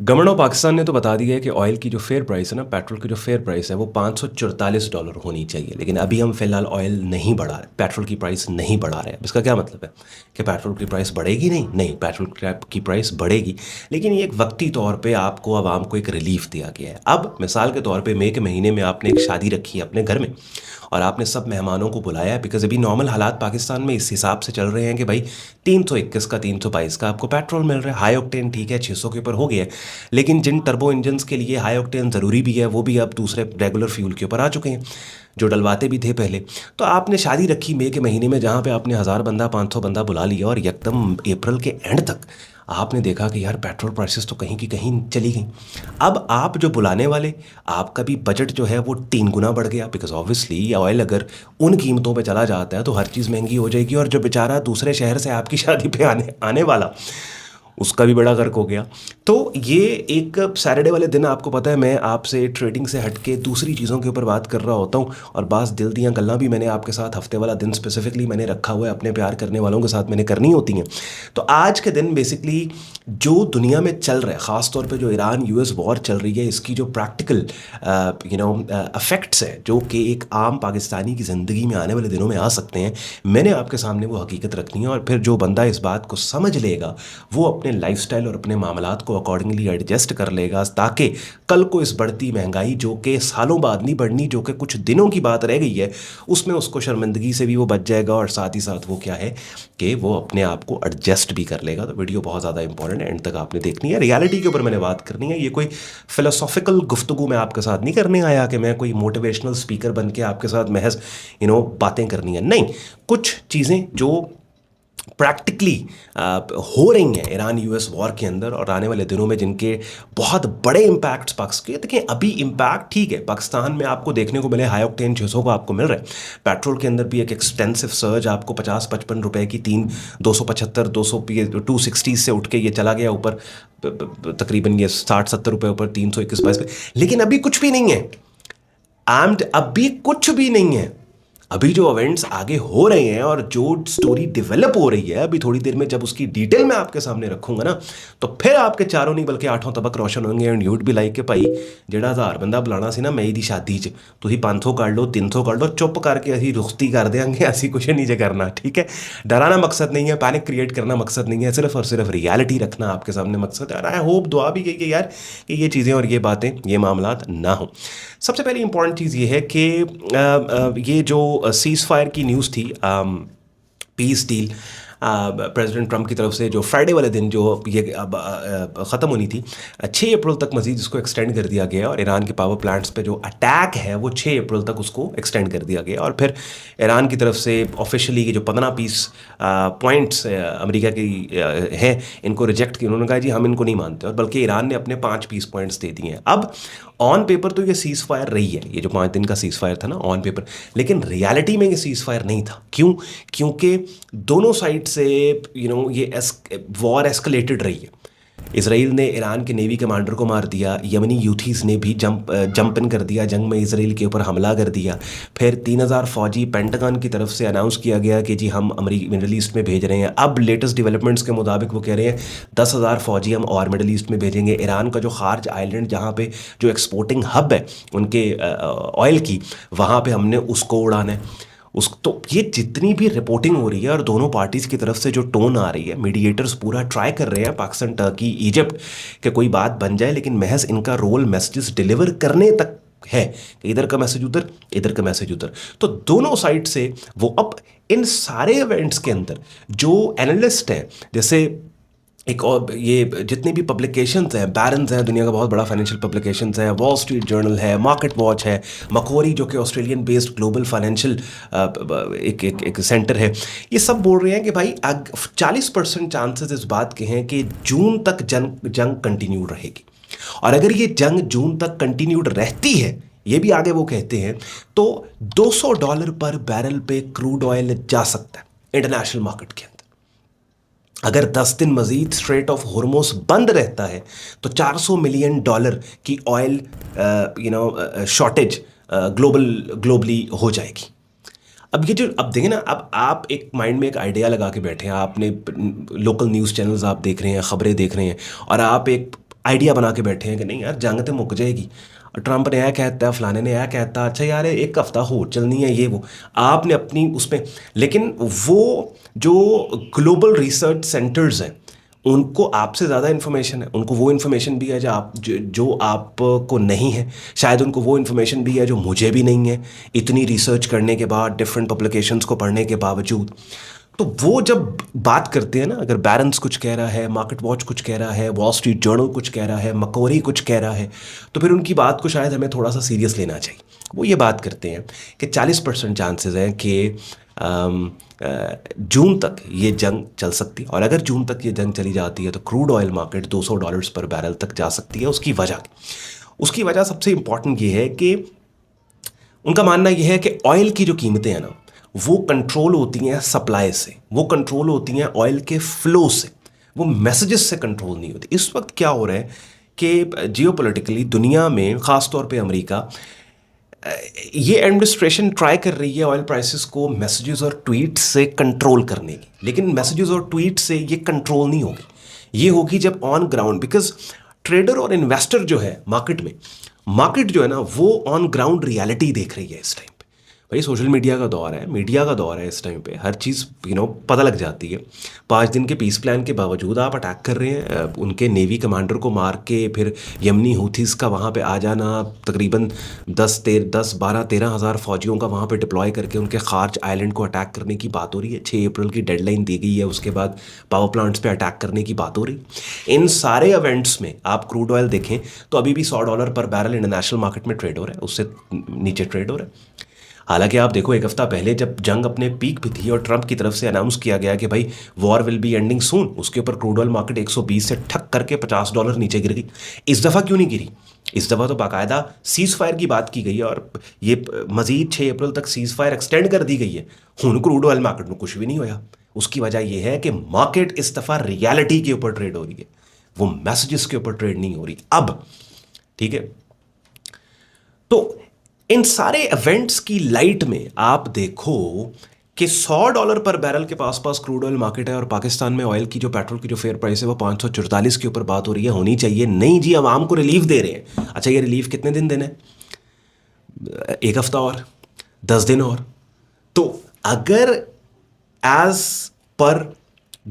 Government of Pakistan ने तो बता दिया है कि ऑयल की जो फेयर प्राइस है ना, पेट्रोल की जो फेयर प्राइस है वो $544 होनी चाहिए। लेकिन अभी हम फिलहाल ऑयल नहीं बढ़ा रहे, पेट्रोल की प्राइस नहीं बढ़ा रहे हैं। इसका क्या मतलब है कि पेट्रोल की प्राइस बढ़ेगी? नहीं नहीं, पेट्रोल की प्राइस बढ़ेगी, लेकिन ये एक वक्ती तौर पे आपको, आवाम को एक रिलीफ दिया गया है। अब मिसाल के तौर पे मई के महीने में आपने एक शादी रखी है अपने घर में और आपने सब मेहमानों को बुलाया है, बिकॉज अभी नॉर्मल हालात पाकिस्तान में इस हिसाब से चल रहे हैं कि भाई 321 का 322 का आपको पेट्रोल मिल रहा है। हाई ऑक्टेन ठीक है 600 के ऊपर हो गया है, लेकिन जिन टर्बो इंजन्स के लिए हाई ऑक्टेन ज़रूरी भी है वो भी अब दूसरे रेगुलर फ्यूल के ऊपर आ चुके हैं, जो डलवाते भी थे पहले। तो आपने शादी रखी मई के महीने में, जहाँ पे आपने 1000 बंदा 500 बंदा बुला लिया, और एकदम अप्रैल के एंड तक आपने देखा कि यार पेट्रोल प्राइसेस तो कहीं की कहीं चली गई। अब आप जो बुलाने वाले, आपका भी बजट जो है वो 3 गुना बढ़ गया, बिकॉज ऑब्वियसली ऑयल अगर उन कीमतों पे चला जाता है तो हर चीज़ महंगी हो जाएगी, और जो बेचारा दूसरे शहर से आपकी शादी पे आने आने वाला, उसका भी बड़ा गर्क हो गया। तो ये एक सैटरडे वाले दिन, आपको पता है मैं आपसे ट्रेडिंग से हटके दूसरी चीज़ों के ऊपर बात कर रहा होता हूँ, और बास दिल दियाँ गल्लां भी मैंने आपके साथ हफ्ते वाला दिन स्पेसिफिकली मैंने रखा हुआ है, अपने प्यार करने वालों के साथ मैंने करनी होती हैं। तो आज के दिन बेसिकली जो दुनिया में चल रहा है, ख़ास तौर पे जो ईरान यूएस वॉर चल रही है, इसकी जो प्रैक्टिकल अफेक्ट्स है जो कि एक आम पाकिस्तानी की ज़िंदगी में आने वाले दिनों में आ सकते हैं, मैंने आपके सामने वो हकीकत रखनी है। और फिर जो बंदा इस बात को समझ लेगा वो अपने लाइफस्टाइल और अपने मामलात को अकॉर्डिंगली एडजस्ट कर लेगा, ताकि कल को इस बढ़ती महंगाई, जो कि सालों बाद नहीं बढ़नी, जो कि कुछ दिनों की बात रह गई है, उसमें उसको शर्मिंदगी से भी वो बच जाएगा, और साथ ही साथ वो क्या है कि वो अपने आप को एडजस्ट भी कर लेगा। तो वीडियो बहुत ज़्यादा इंपॉर्टेंट है, एंड तक आपने देखनी है। रियलिटी के ऊपर मैंने बात करनी है, ये कोई फिलोसॉफिकल गुफ्तगू मैं आपके साथ नहीं करने आया कि मैं कोई मोटिवेशनल स्पीकर बन के आपके साथ महज बातें करनी है, नहीं। कुछ चीज़ें जो प्रैक्टिकली हो रही हैं ईरान यूएस वॉर के अंदर और आने वाले दिनों में, जिनके बहुत बड़े इम्पैक्ट्स पाकिस्तान के, देखिए अभी इम्पैक्ट ठीक है पाकिस्तान में आपको देखने को मिले, हाई ऑक्टेन 600 का आपको मिल रहा है। पेट्रोल के अंदर भी एक एक्सटेंसिव सर्ज आपको 50-55 रुपए की, 275 260 से उठ के ये चला गया ऊपर, तकरीबन ये 60-70 रुपए ऊपर 321 पे। लेकिन अभी कुछ भी नहीं है, आर्म्ड अभी कुछ भी नहीं है। अभी जो इवेंट्स आगे हो रहे हैं और जो स्टोरी डेवलप हो रही है, अभी थोड़ी देर में जब उसकी डिटेल मैं आपके सामने रखूंगा ना, तो फिर आपके चारों नहीं बल्कि आठों तबक रोशन होंगे। एंड यूड भी लाइक के भाई जेड़ा 1000 बंदा बुलाना सी ना मई दी शादी च, तुम 500 कर लो 300 कर लो, चुप करके असी रुखती कर देंगे, असी कुछ नहीं जे करना, ठीक है। डराना मकसद नहीं है, पैनिक क्रिएट करना मकसद नहीं है, सिर्फ और सिर्फ रियलिटी रखना आपके सामने मकसद है। और आई होप, दुआ भी की यार कि ये चीज़ें और ये बातें, ये मामलात ना हो। सबसे पहले इंपॉर्टेंट चीज़ ये है कि ये जो सीज़ फायर की न्यूज़ थी, पीस डील प्रेसिडेंट ट्रंप की तरफ से, जो फ्राइडे वाले दिन जो ये अब ख़त्म होनी थी, 6 अप्रैल तक मजीद इसको एक्सटेंड कर दिया गया, और ईरान के पावर प्लांट्स पे जो अटैक है वो 6 अप्रैल तक उसको एक्सटेंड कर दिया गया। और फिर ईरान की तरफ से ऑफिशियली ये जो 15 पीस पॉइंट्स अमेरिका की हैं, इनको रिजेक्ट किया। उन्होंने कहा जी हम इनको नहीं मानते, और बल्कि ईरान ने अपने 5 पीस पॉइंट्स दे दिए हैं। अब ऑन पेपर तो ये सीज़ फायर रही है, ये जो 5 दिन का सीज़ फायर था ना ऑन पेपर, लेकिन रियलिटी में ये सीज़ फायर नहीं था। क्यों? क्योंकि दोनों साइड से ये वॉर एस्केलेटेड रही है। इसराइल ने ईरान के नेवी कमांडर को मार दिया, यमनी यूथीज़ ने भी जंप इन कर दिया, जंग में इसराइल के ऊपर हमला कर दिया। फिर 3000 फौजी पेंटागन की तरफ से अनाउंस किया गया कि जी हम अमेरिका मिडल ईस्ट में भेज रहे हैं। अब लेटेस्ट डेवलपमेंट्स के मुताबिक वो कह रहे हैं 10,000 फौजी हम और मिडल ईस्ट में भेजेंगे। ईरान का जो खार्ज आइलैंड, जहाँ पे जो एक्सपोर्टिंग हब है उनके ऑयल की, वहाँ पे हमने उसको उड़ाना है। तो ये जितनी भी रिपोर्टिंग हो रही है और दोनों पार्टीज़ की तरफ से जो टोन आ रही है, मीडिएटर्स पूरा ट्राई कर रहे हैं, पाकिस्तान, टर्की, इजिप्ट, कि कोई बात बन जाए, लेकिन महज इनका रोल मैसेजेस डिलीवर करने तक है कि इधर का मैसेज उधर, इधर का मैसेज उधर। तो दोनों साइड से वो अब इन सारे इवेंट्स के अंदर जो एनालिस्ट हैं, जैसे एक और ये जितनी भी पब्लिकेशंस हैं, बैरन्स हैं, दुनिया का बहुत बड़ा फाइनेंशियल पब्लिकेशंस है, वॉल स्ट्रीट जर्नल है, मार्केट वॉच है, मकोरी जो कि ऑस्ट्रेलियन बेस्ड ग्लोबल फाइनेंशियल एक सेंटर है, ये सब बोल रहे हैं कि भाई 40% चांसेस इस बात के हैं कि जून तक जंग कंटिन्यू रहेगी। और अगर ये जंग जून तक कंटिन्यूड रहती है, ये भी आगे वो कहते हैं, तो $200 पर बैरल पे क्रूड ऑयल जा सकता है इंटरनेशनल मार्केट के अंदर। अगर 10 दिन मजीद स्ट्रेट ऑफ हॉर्मोस बंद रहता है तो $400 मिलियन की ऑयल शॉर्टेज ग्लोबली हो जाएगी। अब ये जो, अब देखें ना, अब आप एक माइंड में एक आइडिया लगा के बैठे हैं, आपने लोकल न्यूज़ चैनल्स आप देख रहे हैं, ख़बरें देख रहे हैं, और आप एक आइडिया बना के बैठे हैं कि नहीं यार जंग तो मुक जाएगी, ट्रंप ने यह कहता, फलाने ने यह कहता, अच्छा यार एक हफ्ता हो चलनी है ये वो, आपने अपनी उसमें। लेकिन वो जो ग्लोबल रिसर्च सेंटर्स हैं उनको आपसे ज़्यादा इन्फॉर्मेशन है, उनको वो इन्फॉर्मेशन भी है जो आपको नहीं है, शायद उनको वो इन्फॉर्मेशन भी है जो मुझे भी नहीं है, इतनी रिसर्च करने के बाद, डिफरेंट पब्लिकेशंस को पढ़ने के बावजूद। तो वो जब बात करते हैं ना, अगर बैरेंस कुछ कह रहा है, मार्केट वॉच कुछ कह रहा है, वॉल स्ट्रीट जर्नल कुछ कह रहा है, मकोरी कुछ कह रहा है, तो फिर उनकी बात को शायद हमें थोड़ा सा सीरियस लेना चाहिए। वो ये बात करते हैं कि 40% चांसेस हैं कि जून तक ये जंग चल सकती है, और अगर जून तक ये जंग चली जाती है तो क्रूड ऑयल मार्केट $200 पर बैरल तक जा सकती है। उसकी वजह सबसे इंपॉर्टेंट ये है कि उनका मानना यह है कि ऑयल की जो कीमतें हैं ना, वो कंट्रोल होती हैं सप्लाई से, वो कंट्रोल होती हैं ऑयल के फ्लो से, वो मैसेजेस से कंट्रोल नहीं होती। इस वक्त क्या हो रहा है कि जियोपॉलिटिकली दुनिया में, ख़ास तौर पे अमेरिका, ये एडमिनिस्ट्रेशन ट्राई कर रही है ऑयल प्राइसेस को मैसेजेस और ट्वीट से कंट्रोल करने की, लेकिन मैसेजेस और ट्वीट से ये कंट्रोल नहीं होगी। ये होगी जब ऑन ग्राउंड, बिकॉज ट्रेडर और इन्वेस्टर जो है मार्केट जो है ना, वो ऑन ग्राउंड रियलिटी देख रही है इस टाइम पे। भाई सोशल मीडिया का दौर है इस टाइम पे, हर चीज़ पता लग जाती है। 5 दिन के पीस प्लान के बावजूद आप अटैक कर रहे हैं, उनके नेवी कमांडर को मार के फिर यमनी हूथीज़ का वहाँ पे आ जाना, तकरीबन 12-13 हज़ार फौजियों का वहाँ पे डिप्लॉय करके उनके खार्ज आइलैंड को अटैक करने की बात हो रही है। 6 अप्रैल की डेडलाइन दी गई है, उसके बाद पावर प्लांट्स पे अटैक करने की बात हो रही। इन सारे इवेंट्स में आप क्रूड ऑयल देखें तो अभी भी $100 पर बैरल इंटरनेशनल मार्केट में ट्रेड हो रहा है, उससे नीचे ट्रेड हो रहा है। हालांकि आप देखो, एक हफ्ता पहले जब जंग अपने पीक पे थी और ट्रंप की तरफ से अनाउंस किया गया कि भाई वॉर विल बी एंडिंग सून, उसके ऊपर क्रूड ऑयल मार्केट 120 से ठक करके $50 नीचे गिर गई। इस दफ़ा क्यों नहीं गिरी? इस दफ़ा तो बाकायदा सीज़ फायर की बात की गई है और ये मजीद 6 अप्रैल तक सीज़ फायर एक्सटेंड कर दी गई है। हुन क्रूड ऑयल मार्केट में कुछ भी नहीं होया। उसकी वजह यह है कि मार्केट इस दफ़ा रियलिटी के ऊपर ट्रेड हो रही है, वो मैसेजेस के ऊपर ट्रेड नहीं हो रही अब। ठीक है, तो इन सारे इवेंट्स की लाइट में आप देखो कि $100 पर बैरल के पास क्रूड ऑयल मार्केट है, और पाकिस्तान में ऑयल की जो पेट्रोल की जो फेयर प्राइस है वो 544 के ऊपर बात हो रही है। होनी चाहिए नहीं जी, आवाम को रिलीफ दे रहे हैं। अच्छा, ये रिलीफ कितने दिन देना है? 1 हफ्ता और 10 दिन और। तो अगर as per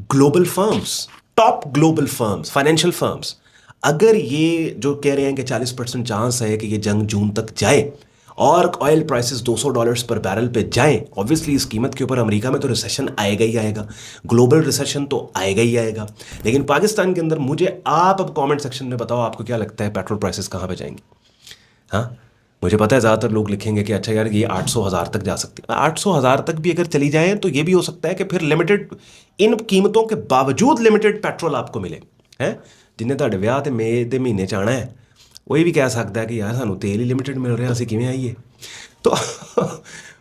global firms, top global firms, financial firms, अगर ये जो कह रहे हैं कि 40% चांस है कि ये जंग जून तक जाए और ऑयल प्राइसेस $200 पर बैरल पे जाएं, ऑब्वियसली इस कीमत के ऊपर अमेरिका में तो रिसेशन आएगा ही आएगा, ग्लोबल रिसेशन तो आएगा ही आएगा। लेकिन पाकिस्तान के अंदर मुझे आप अब कमेंट सेक्शन में बताओ, आपको क्या लगता है पेट्रोल प्राइसेस कहाँ पे जाएंगे? हाँ, मुझे पता है ज़्यादातर लोग लिखेंगे कि अच्छा यार ये 800,000 तक जा सकती है। 800,000 तक भी अगर चली जाए तो ये भी हो सकता है कि फिर लिमिटेड, इन कीमतों के बावजूद लिमिटेड पेट्रोल आपको मिले हैं। जिन्हें ਤੁਹਾਡੇ ਵਿਆਹ ਤੇ ਮਈ ਦੇ ਮਹੀਨੇ ਚ ਆਣਾ ਹੈ, वो ये भी कह सकता है कि यार सानू तेल ही लिमिटेड मिल रहा है, असं किमें आइए। तो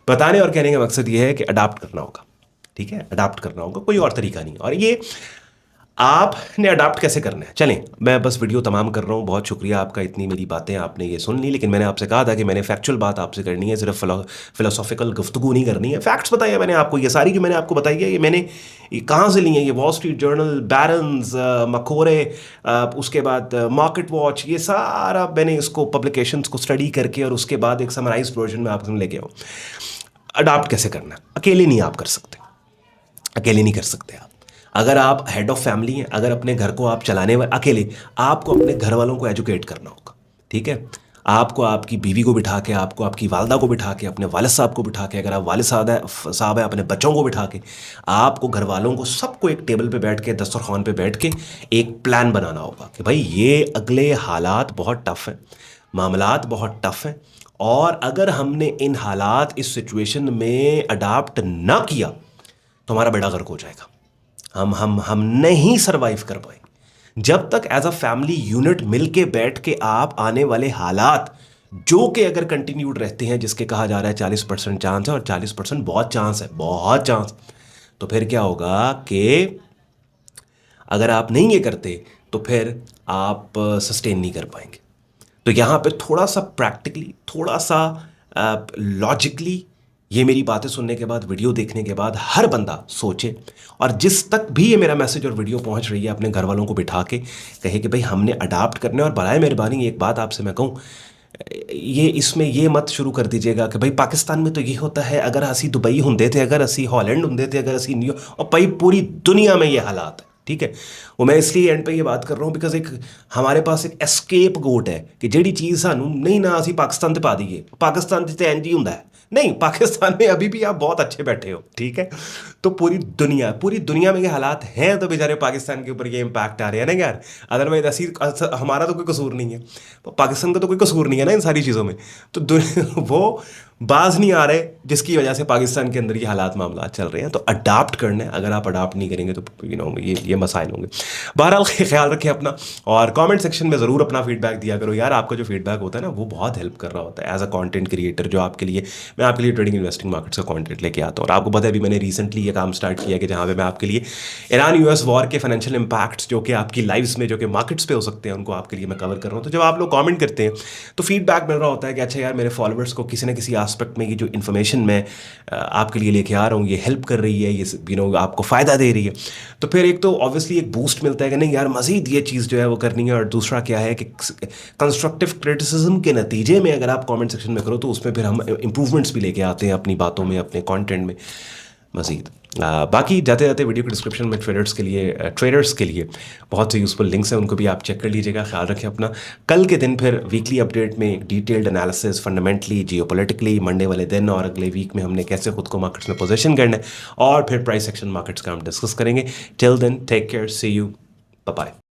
बताने और कहने का मकसद ये है कि अडाप्ट करना होगा। ठीक है, अडाप्ट करना होगा, कोई और तरीका नहीं। और ये आपने अडाप्ट कैसे करना है? चलें, मैं बस वीडियो तमाम कर रहा हूँ। बहुत शुक्रिया आपका, इतनी मेरी बातें आपने ये सुन ली। लेकिन मैंने आपसे कहा था कि मैंने फैक्चुअल बात आपसे करनी है, सिर्फ फिलोसॉफिकल गुफ्तगू नहीं करनी है। फैक्ट्स बताइए मैंने आपको, ये सारी जो मैंने आपको बताई है ये मैंने कहाँ से ली है? ये वॉल स्ट्रीट जर्नल, बैरन्स, मकोरे, उसके बाद मार्केट वॉच, ये सारा मैंने इसको पब्लिकेशंस को स्टडी करके और उसके बाद एक समराइज वर्जन में आपको लेके आऊँ। अडाप्ट कैसे करना? अकेले नहीं आप कर सकते, अकेले नहीं कर सकते आप। अगर आप हेड ऑफ फैमिली हैं, अगर अपने घर को आप चलाने वाले अकेले, आपको अपने घर वालों को एजुकेट करना होगा। ठीक है, आपको आपकी बीवी को बिठा के, आपको आपकी वालदा को बिठा के, अपने वालिद साहब को बिठा के, अगर आप वालिद साहब है अपने बच्चों को बिठा के, आपको घर वालों को सबको एक टेबल पे बैठ के, दस्तरखान पे बैठ के एक प्लान बनाना होगा कि भाई ये अगले हालात बहुत टफ हैं, मामलात बहुत टफ हैं, और अगर हमने इन हालात, इस सिचुएशन में अडाप्ट ना किया तो हमारा बेड़ा गर्क हो जाएगा। हम नहीं सरवाइव कर पाएंगे जब तक एज अ फैमिली यूनिट मिल के बैठ के आप आने वाले हालात जो कि अगर कंटिन्यूड रहते हैं, जिसके कहा जा रहा है 40% चांस है, और 40% बहुत चांस है, बहुत चांस, तो फिर क्या होगा कि अगर आप नहीं ये करते तो फिर आप सस्टेन नहीं कर पाएंगे। तो यहाँ पे थोड़ा सा प्रैक्टिकली, थोड़ा सा लॉजिकली ये मेरी बातें सुनने के बाद, वीडियो देखने के बाद हर बंदा सोचे, और जिस तक भी ये मेरा मैसेज और वीडियो पहुंच रही है अपने घर वालों को बिठा के कहे कि भाई हमने अडाप्ट करने। और बराए मेहरबानी एक बात आपसे मैं कहूँ, ये इसमें ये मत शुरू कर दीजिएगा कि भाई पाकिस्तान में तो ये होता है, अगर असी दुबई होंगे थे, अगर असी हॉलैंड होंगे थे, अगर असी न्यू, और भाई पूरी दुनिया में ये हालात है, ठीक है। वो मैं इसलिए एंड पे ये बात कर रहा हूँ बिकॉज एक हमारे पास एक एस्केप गोट है कि ਜਿਹੜੀ चीज़ सानू नहीं ना असी पाकिस्तान ते पा दीए, पाकिस्तान ते इंज ही होंदा है। नहीं, पाकिस्तान में अभी भी आप बहुत अच्छे बैठे हो, ठीक है। तो पूरी दुनिया में ये हालात हैं, तो बेचारे पाकिस्तान के ऊपर ये इम्पैक्ट आ रहे हैं ना यार। अदरवाइज असी हमारा तो कोई कसूर नहीं है, तो पाकिस्तान का तो कोई कसूर नहीं है ना इन सारी चीज़ों में। तो वो बाज नहीं आ रहे जिसकी वजह से पाकिस्तान के अंदर ये हालात मामला चल रहे हैं। तो अडाप्ट करना है, अगर आप अडाप्ट नहीं करेंगे तो ये मसाइल होंगे। बहरहाल ख्याल रखें अपना, और कमेंट सेक्शन में ज़रूर अपना फीडबैक दिया करो यार। आपका जो फीडबैक होता है ना वो बहुत हेल्प कर रहा होता है एज अ कंटेंट क्रिएटर, जो आपके लिए मैं आपके लिए ट्रेडिंग इन्वेस्टिंग मार्केट्स का कंटेंट लेके आता हूँ। और आपको पता है अभी मैंने रिसेंटली ये काम स्टार्ट किया कि जहाँ पे मैं आपके लिए ईरान यूएस वॉर के फाइनेंशियल इम्पैक्ट्स जो कि आपकी लाइफ्स में, जो कि मार्केट्स पे हो सकते हैं, उनको आपके लिए मैं कवर कर रहा हूँ। तो जब आप लोग कमेंट करते हैं तो फीडबैक मिल रहा होता है कि अच्छा यार मेरे फॉलोअर्स को किसी न किसी एस्पेक्ट में ये जो इन्फॉर्मेशन मैं आपके लिए लेके आ रहा हूँ ये हेल्प कर रही है, ये आपको फ़ायदा दे रही है। तो फिर एक तो ऑब्वियसली एक बूस्ट मिलता है कि नहीं यार मज़ीद ये चीज़ जो है वो करनी है। और दूसरा क्या है कि कंस्ट्रक्टिव क्रिटिसिज्म के नतीजे में अगर आप कमेंट सेक्शन में करो तो उसमें फिर हम इंप्रूवमेंट्स भी लेके आते हैं अपनी बातों में, अपने कंटेंट में मज़ीद। बाकी जाते जाते वीडियो के डिस्क्रिप्शन में ट्रेडर्स के लिए बहुत से यूज़फुल लिंक्स हैं, उनको भी आप चेक कर लीजिएगा। ख्याल रखें अपना। कल के दिन फिर वीकली अपडेट में एक detailed analysis fundamentally, geopolitically, Monday वाले दिन और अगले वीक में हमने कैसे खुद को मार्केट्स में पोजीशन करना है, और फिर प्राइस एक्शन मार्केट्स का हम डिस्कस करेंगे। Till then take care, see you, bye bye.